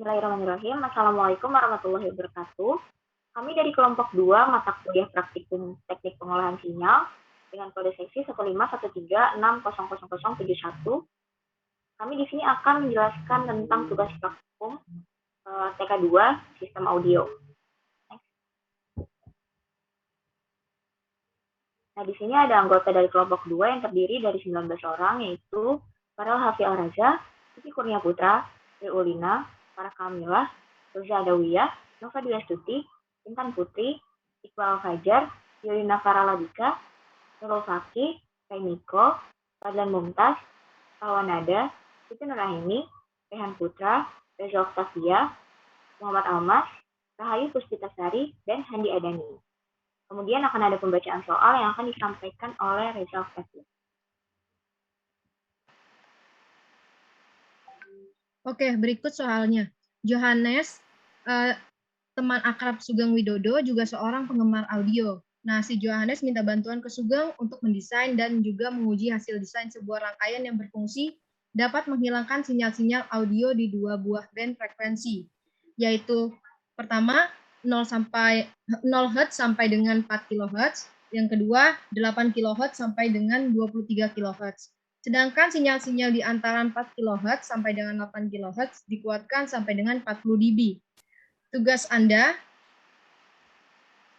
Bismillahirrahmanirrahim. Assalamualaikum warahmatullahi wabarakatuh. Kami dari kelompok 2 mata kuliah praktikum teknik pengolahan sinyal dengan kode seksi 15136000071. Kami di sini akan menjelaskan tentang tugas praktikum TK2 sistem audio. Nah, di sini ada anggota dari kelompok 2 yang terdiri dari 19 orang, yaitu Farel Hafi Al-Raza, Siti Kurnia Putra, Ulina, Farah Kamilah, Roza Adawiyah, Nova Dwi Astuti, Intan Putri, Iqbal Fajar, Yolina Faralabika, Nurul Faki, Kainiko, Fadlan Mumtaz, Pawanada, Siti Nurahini, Rehan Putra, Reza Oktavia, Muhammad Almas, Rahayu Puspitasari, dan Handi Adani. Kemudian akan ada pembacaan soal yang akan disampaikan oleh Reza Oktavia. Oke, berikut soalnya. Johannes, teman akrab Sugeng Widodo, juga seorang penggemar audio. Nah, si Johannes minta bantuan ke Sugeng untuk mendesain dan juga menguji hasil desain sebuah rangkaian yang berfungsi dapat menghilangkan sinyal-sinyal audio di 2 buah band frekuensi, yaitu pertama 0 Hz sampai dengan 4 kHz, yang kedua 8 kHz sampai dengan 23 kHz. Sedangkan sinyal-sinyal di antara 4 kHz sampai dengan 8 kHz dikuatkan sampai dengan 40 dB. Tugas Anda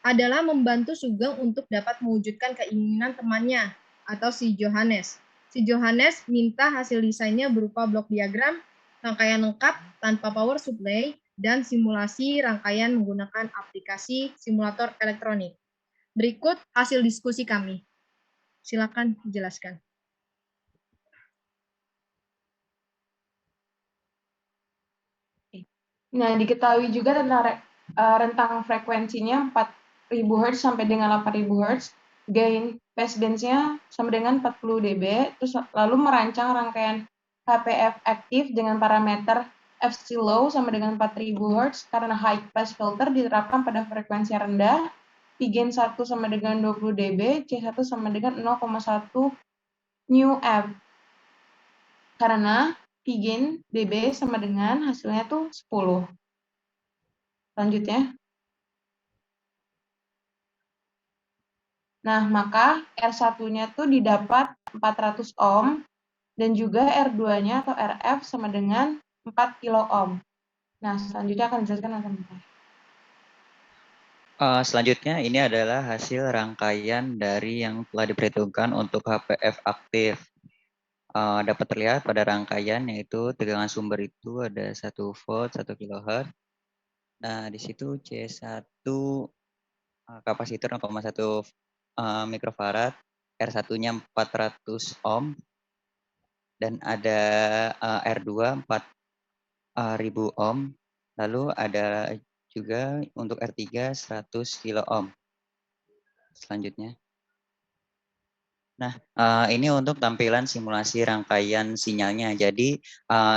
adalah membantu Sugeng untuk dapat mewujudkan keinginan temannya atau si Johannes. Si Johannes minta hasil desainnya berupa blok diagram, rangkaian lengkap tanpa power supply, dan simulasi rangkaian menggunakan aplikasi simulator elektronik. Berikut hasil diskusi kami. Silakan jelaskan. Nah, diketahui juga tentang rentang frekuensinya 4000 Hz sampai dengan 8000 Hz, gain passbands-nya sama dengan 40 dB, terus lalu merancang rangkaian HPF aktif dengan parameter FC low sama dengan 4000 Hz karena high pass filter diterapkan pada frekuensi rendah, P-gain 1 sama dengan 20 dB, C1 sama dengan 0,1 μF. Karena P-gain dB sama dengan hasilnya tuh 10. Selanjutnya. Nah, maka R1-nya tuh didapat 400 ohm dan juga R2-nya atau RF sama dengan 4 kilo ohm. Nah, selanjutnya akan dijelaskan akan Selanjutnya ini adalah hasil rangkaian dari yang telah diperhitungkan untuk HPF aktif. Dapat terlihat pada rangkaian yaitu tegangan sumber itu ada 1 volt 1 kHz. Nah, di situ C1 kapasitor 0,1 mikrofarad, R1-nya 400 ohm dan ada R2 4000 ohm. Lalu ada juga untuk R3 100 kilo ohm. Selanjutnya. Nah, ini untuk tampilan simulasi rangkaian sinyalnya. Jadi,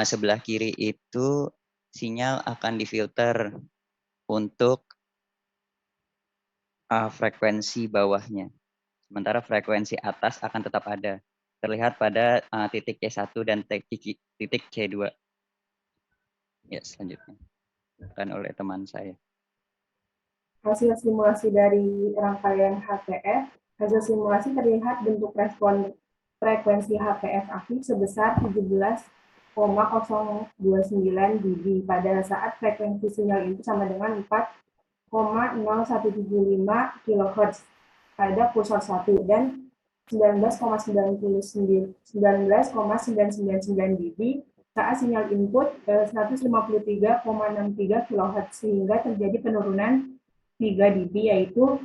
sebelah kiri itu sinyal akan difilter untuk frekuensi bawahnya. Sementara frekuensi atas akan tetap ada. Terlihat pada titik C1 dan titik C2. Ya, selanjutnya. Akan oleh teman saya. Hasil simulasi dari rangkaian HPF, hasil simulasi terlihat bentuk respon frekuensi HPF aktif sebesar 17,029 dB pada saat frekuensi sinyal itu sama dengan 4,0175 kHz pada pulsar 1 dan 19,999 dB saat sinyal input 153,63 kHz sehingga terjadi penurunan 3 dB yaitu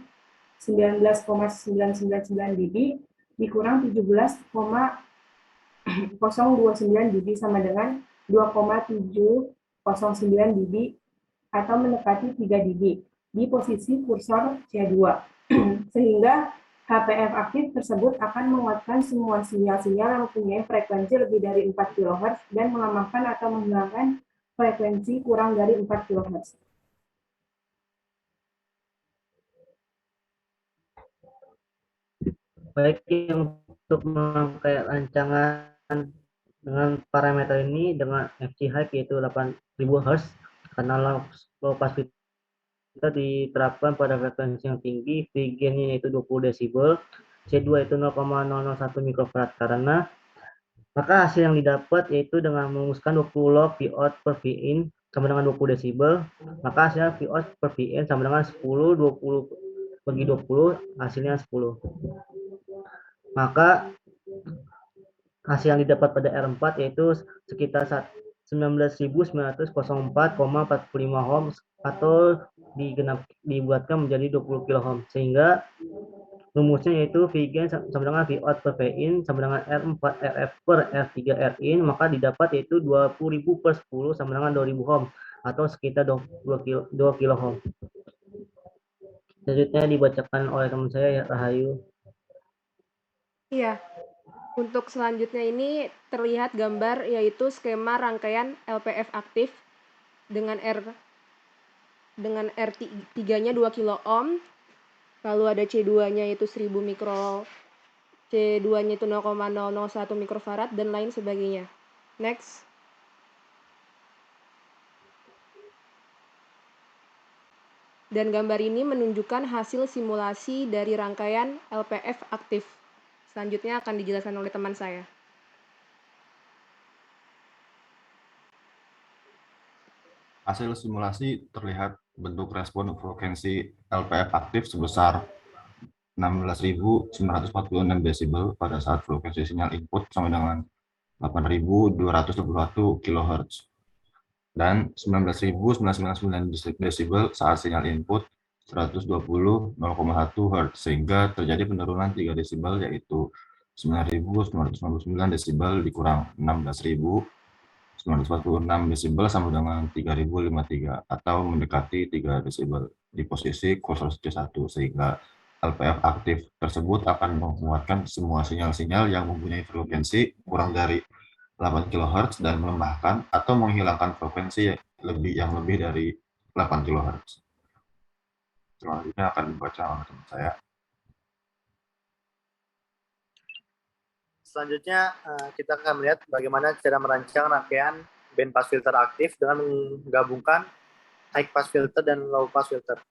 19,999 dB dikurang 17,029 dB sama dengan 2,709 dB atau mendekati 3 dB di posisi kursor C2 sehingga HPF aktif tersebut akan menguatkan semua sinyal-sinyal yang mempunyai frekuensi lebih dari 4 kHz dan mengamankan atau menghilangkan frekuensi kurang dari 4 kHz. Baik, untuk merangkai rancangan dengan parameter ini dengan FC high yaitu 8000 Hz Karena low pass filter diterapkan pada frekuensi yang tinggi, V gain-nya yaitu 20 desibel, C2 itu 0,001 mikrofarad. Karena maka hasil yang didapat yaitu dengan merumuskan 20 log V out per V in sama dengan 20 desibel, maka hasilnya V out per V in sama dengan 10, 20 bagi 20, hasilnya 10. Maka hasil yang didapat pada R4 yaitu sekitar 19.904,45 ohm atau dibuatkan menjadi 20 kilo sehingga rumusnya yaitu V gain sama dengan V out per V in sama dengan R4 RF per R3 R in, maka didapat yaitu 20.000 per 10 sama dengan 2.000 ohm atau sekitar 2 kilo ohm. Selanjutnya dibacakan oleh teman saya Rahayu. Iya. Untuk selanjutnya ini terlihat gambar yaitu skema rangkaian LPF aktif dengan R3-nya 2 kilo ohm, lalu ada C2-nya yaitu 1000 mikro, C2-nya itu 0,001 mikrofarad dan lain sebagainya. Next. Dan gambar ini menunjukkan hasil simulasi dari rangkaian LPF aktif. Selanjutnya akan dijelaskan oleh teman saya. Hasil simulasi terlihat bentuk respon frekuensi LPF aktif sebesar 16.946 desibel pada saat frekuensi sinyal input sama dengan 8.221 kHz dan 19.999 desibel saat sinyal input 120,1 Hz, sehingga terjadi penurunan 3 desibel yaitu 9.999 desibel dikurang 16.946 desibel sama dengan 3.053 atau mendekati 3 desibel di posisi kursor C1, sehingga LPF aktif tersebut akan menguatkan semua sinyal-sinyal yang mempunyai frekuensi kurang dari 8 kHz dan melemahkan atau menghilangkan frekuensi yang lebih dari 8 kHz. Selanjutnya akan dibaca oleh teman saya. Selanjutnya kita akan melihat bagaimana cara merancang rangkaian band pass filter aktif dengan menggabungkan high pass filter dan low pass filter.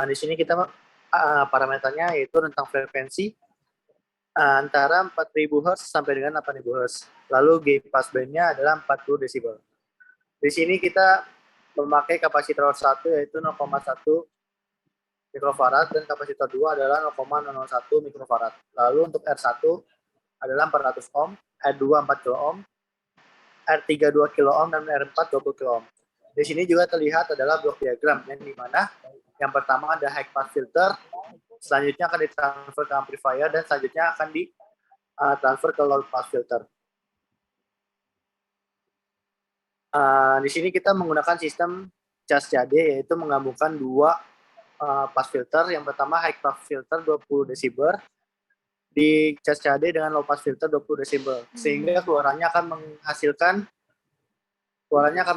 Di sini kita parameternya yaitu rentang frekuensi antara 4.000 Hz sampai dengan 8.000 Hz. Lalu gain pass band-nya adalah 40 desibel. Di sini kita memakai kapasitor 1 yaitu 0,1 mikrofarad dan kapasitor 2 adalah 0,001 mikrofarad. Lalu untuk R1 adalah 400 ohm, R2 4 kilo ohm, R3 2 kilo ohm, dan R4 20 kilo ohm. Di sini juga terlihat adalah blok diagram yang dimana yang pertama ada high pass filter, selanjutnya akan ditransfer ke amplifier, dan selanjutnya akan ditransfer ke low pass filter. Di sini kita menggunakan sistem CASCAD, yaitu menggabungkan dua pass filter. Yang pertama high pass filter 20 desibel di CASCAD dengan low pass filter 20 desibel, sehingga keluarannya akan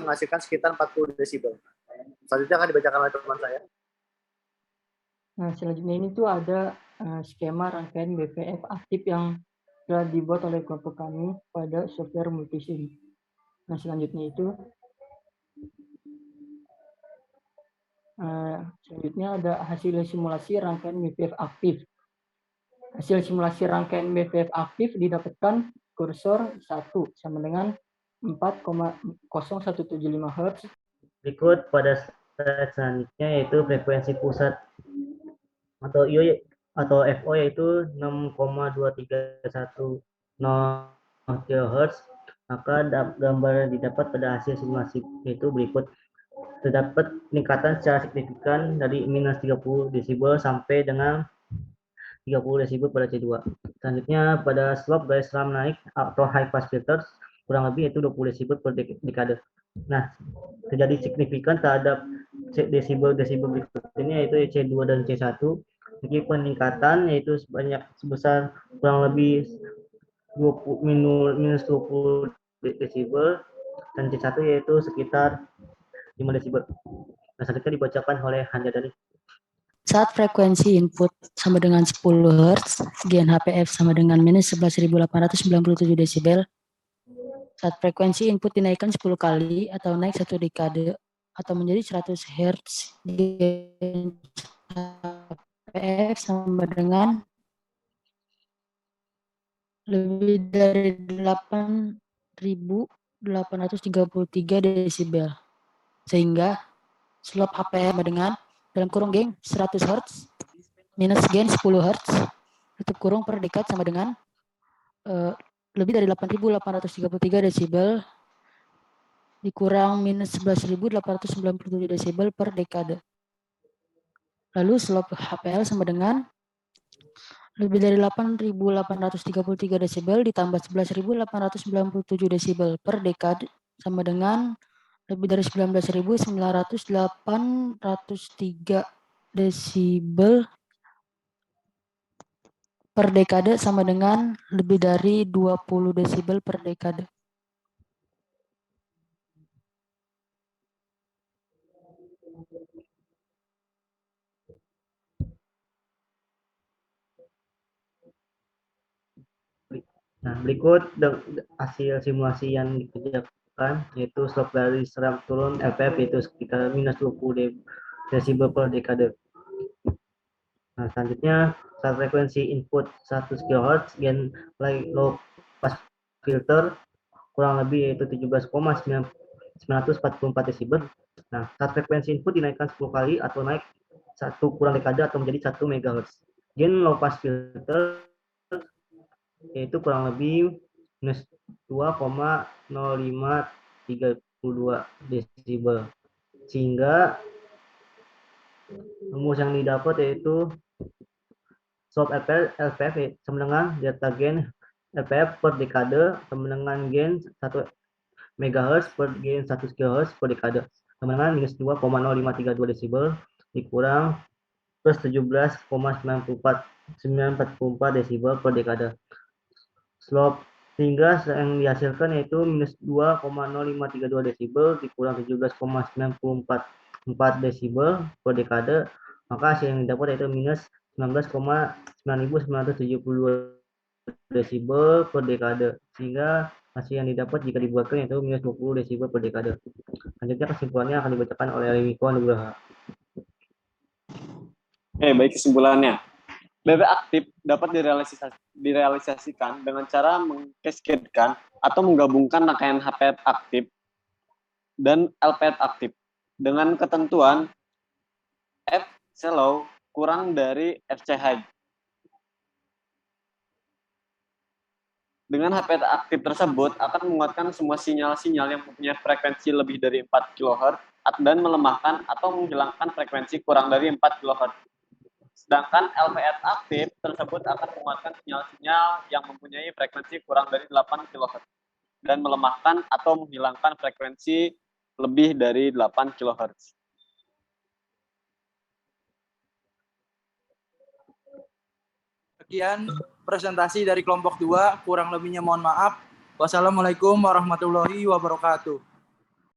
menghasilkan sekitar 40 desibel. Selanjutnya akan dibacakan oleh teman saya. Nah, selanjutnya ini tuh ada skema rangkaian BPF aktif yang telah dibuat oleh kelompok kami pada software multisim. Nah, selanjutnya itu selanjutnya ada hasil simulasi rangkaian BPF aktif. Hasil simulasi rangkaian BPF aktif didapatkan kursor 1 sama dengan 4,0175 Hz. Berikut pada slide selanjutnya yaitu frekuensi pusat atau FO yaitu 6,2310 kHz. Maka gambar didapat pada hasil simulasi itu berikut. Terdapat peningkatan secara signifikan dari minus 30 desibel sampai dengan 30 desibel pada C2. Selanjutnya pada slope garis ram naik atau high pass filter kurang lebih itu 20 desibel per dekade. Nah, terjadi signifikan terhadap desibel berikut ini yaitu C2 dan C1. Jadi peningkatan yaitu sebesar kurang lebih minus 20 desibel dan C1 yaitu sekitar 5 desibel. Nah, selanjutnya dibacakan oleh Hanjadani. Saat frekuensi input sama dengan 10 Hz, gain HPF sama dengan minus 11.897 desibel. Saat frekuensi input dinaikkan 10 kali atau naik 1 dekade, atau menjadi 100 Hz gain HPF sama dengan lebih dari 8.833 desibel. Sehingga slope HPF sama dengan dalam kurung gain 100 Hz minus gain 10 Hz tutup kurung per dekad sama dengan lebih dari 8.833 desibel dikurang minus 11.897 desibel per dekade. Lalu slope HPL sama dengan lebih dari 8.833 desibel ditambah 11.897 desibel per dekade sama dengan lebih dari 19.903 desibel per dekade sama dengan lebih dari 20 desibel per dekade. Nah, berikut hasil simulasi yang dikerjakan, yaitu slope dari seram turun LPF yaitu sekitar minus 20 desibel per dekade. Nah, selanjutnya saat frekuensi input 100 kHz gain low pass filter kurang lebih yaitu 17,944 desibel. Nah, saat frekuensi input dinaikkan 10 kali atau naik 1 kurang dekade atau menjadi 1 MHz. Gain low pass filter yaitu kurang lebih minus 2,0532 desibel. Sehingga rumus yang didapat yaitu slope LPF sama dengan delta gain LPF per dekade sama dengan gain 1 MHz per gain 1 kHz per dekade sama dengan minus 2,0532 desibel dikurang plus 17,944 desibel per dekade. Slope sehingga yang dihasilkan yaitu minus 2,0532 desibel dikurang 17,944 desibel per dekade, maka hasil yang didapat yaitu minus 19,9972 desibel per dekade, sehingga hasil yang didapat jika dibuatkan yaitu minus 20 desibel per dekade. Selanjutnya kesimpulannya akan dibacakan oleh Miko Nugraha. Baik, kesimpulannya. BB aktif dapat direalisasikan dengan cara mengkaskedkan atau menggabungkan rangkaian HPF aktif dan LPF aktif dengan ketentuan F shallow kurang dari FC high. Dengan HPF aktif tersebut akan menguatkan semua sinyal-sinyal yang mempunyai frekuensi lebih dari 4 kHz dan melemahkan atau menghilangkan frekuensi kurang dari 4 kHz. Sedangkan LPF aktif tersebut akan menguatkan sinyal-sinyal yang mempunyai frekuensi kurang dari 8 kHz dan melemahkan atau menghilangkan frekuensi lebih dari 8 kHz. Sekian presentasi dari kelompok 2, kurang lebihnya mohon maaf. Wassalamualaikum warahmatullahi wabarakatuh.